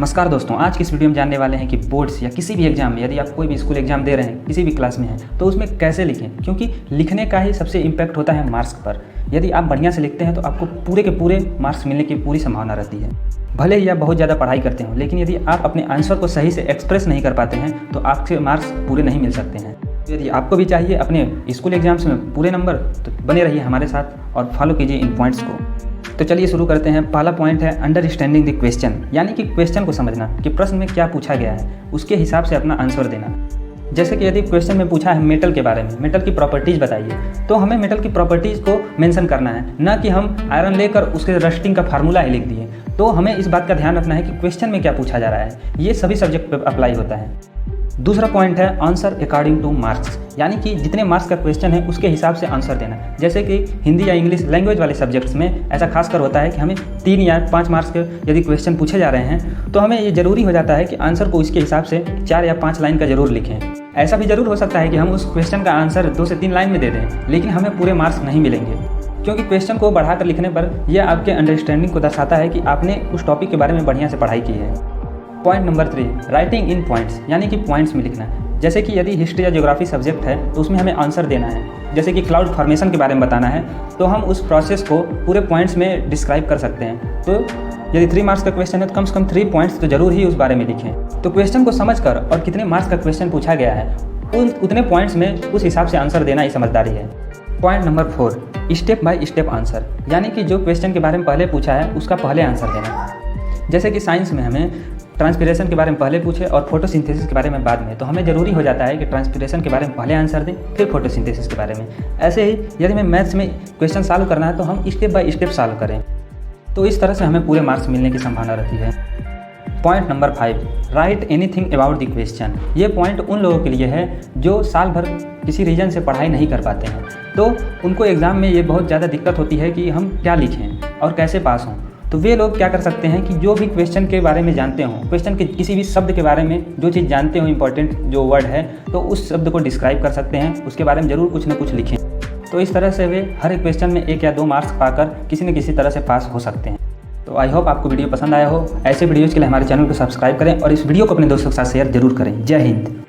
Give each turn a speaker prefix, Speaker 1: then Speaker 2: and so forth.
Speaker 1: नमस्कार दोस्तों, आज की इस वीडियो में जानने वाले हैं कि बोर्ड्स या किसी भी एग्जाम में, यदि आप कोई भी स्कूल एग्जाम दे रहे हैं, किसी भी क्लास में हैं, तो उसमें कैसे लिखें, क्योंकि लिखने का ही सबसे इम्पैक्ट होता है मार्क्स पर। यदि आप बढ़िया से लिखते हैं तो आपको पूरे के पूरे मार्क्स मिलने की पूरी संभावना रहती है। भले ही आप बहुत ज़्यादा पढ़ाई करते हो, लेकिन यदि आप अपने आंसर को सही से एक्सप्रेस नहीं कर पाते हैं तो आपके मार्क्स पूरे नहीं मिल सकते हैं। यदि आपको भी चाहिए अपने स्कूल एग्जाम्स में पूरे नंबर, तो बने रहिए हमारे साथ और फॉलो कीजिए इन पॉइंट्स को। तो चलिए शुरू करते हैं। पहला पॉइंट है अंडरस्टैंडिंग द क्वेश्चन, यानी कि क्वेश्चन को समझना कि प्रश्न में क्या पूछा गया है, उसके हिसाब से अपना आंसर देना। जैसे कि यदि क्वेश्चन में पूछा है मेटल के बारे में, मेटल की प्रॉपर्टीज़ बताइए, तो हमें मेटल की प्रॉपर्टीज़ को मेंशन करना है, न कि हम आयरन लेकर उसके रस्टिंग का फार्मूला ही लिख दिए। तो हमें इस बात का ध्यान रखना है कि क्वेश्चन में क्या पूछा जा रहा है, ये सभी सब्जेक्ट पर अप्लाई होता है। दूसरा पॉइंट है आंसर अकॉर्डिंग टू मार्क्स, यानी कि जितने मार्क्स का क्वेश्चन है उसके हिसाब से आंसर देना। जैसे कि हिंदी या इंग्लिश लैंग्वेज वाले सब्जेक्ट्स में ऐसा खासकर होता है कि हमें 3 या 5 मार्क्स के यदि क्वेश्चन पूछे जा रहे हैं तो हमें ये ज़रूरी हो जाता है कि आंसर को इसके हिसाब से 4 या 5 लाइन का ज़रूर लिखें। ऐसा भी ज़रूर हो सकता है कि हम उस क्वेश्चन का आंसर 2 से 3 लाइन में दे दें, लेकिन हमें पूरे मार्क्स नहीं मिलेंगे, क्योंकि क्वेश्चन को बढ़ाकर लिखने पर यह आपके अंडरस्टैंडिंग को दर्शाता है कि आपने उस टॉपिक के बारे में बढ़िया से पढ़ाई की है। Point number 3, writing in points, यानी कि पॉइंट्स में लिखना। जैसे कि यदि हिस्ट्री या ज्योग्राफी सब्जेक्ट है तो उसमें हमें आंसर देना है। जैसे कि क्लाउड फॉर्मेशन के बारे में बताना है, तो हम उस प्रोसेस को पूरे पॉइंट्स में डिस्क्राइब कर सकते हैं। तो यदि 3 मार्क्स का क्वेश्चन है तो कम से कम 3 पॉइंट्स तो जरूर ही उस बारे में लिखें। तो क्वेश्चन को समझकर और कितने मार्क्स का क्वेश्चन पूछा गया है उतने पॉइंट्स में उस हिसाब से आंसर देना ही समझदारी है। Point number 4, step by step answer, यानी कि जो क्वेश्चन के बारे में पहले पूछा है उसका पहले आंसर देना। जैसे कि साइंस में हमें ट्रांसपिरेशन के बारे में पहले पूछे और फोटोसिंथेसिस के बारे में बाद में, तो हमें ज़रूरी हो जाता है कि ट्रांसपिरेशन के बारे में पहले आंसर दें, फिर फोटोसिंथेसिस के बारे में। ऐसे ही यदि हमें मैथ्स में क्वेश्चन सॉल्व करना है तो हम स्टेप बाय स्टेप सॉल्व करें, तो इस तरह से हमें पूरे मार्क्स मिलने की संभावना रहती है। Point number 5, right anything about the question. ये पॉइंट उन लोगों के लिए है जो साल भर किसी रीजन से पढ़ाई नहीं कर पाते हैं, तो उनको एग्ज़ाम में ये बहुत ज़्यादा दिक्कत होती है कि हम क्या लिखें और कैसे पास हों। तो वे लोग क्या कर सकते हैं कि जो भी क्वेश्चन के बारे में जानते हों, क्वेश्चन के किसी भी शब्द के बारे में जो चीज़ जानते हो, इंपॉर्टेंट जो वर्ड है, तो उस शब्द को डिस्क्राइब कर सकते हैं, उसके बारे में ज़रूर कुछ ना कुछ लिखें। तो इस तरह से वे हर एक क्वेश्चन में 1 या 2 मार्क्स पाकर किसी न किसी तरह से पास हो सकते हैं। तो आई होप आपको वीडियो पसंद आया हो। ऐसे वीडियोज़ के लिए हमारे चैनल को सब्सक्राइब करें और इस वीडियो को अपने दोस्तों के साथ शेयर जरूर करें। जय हिंद।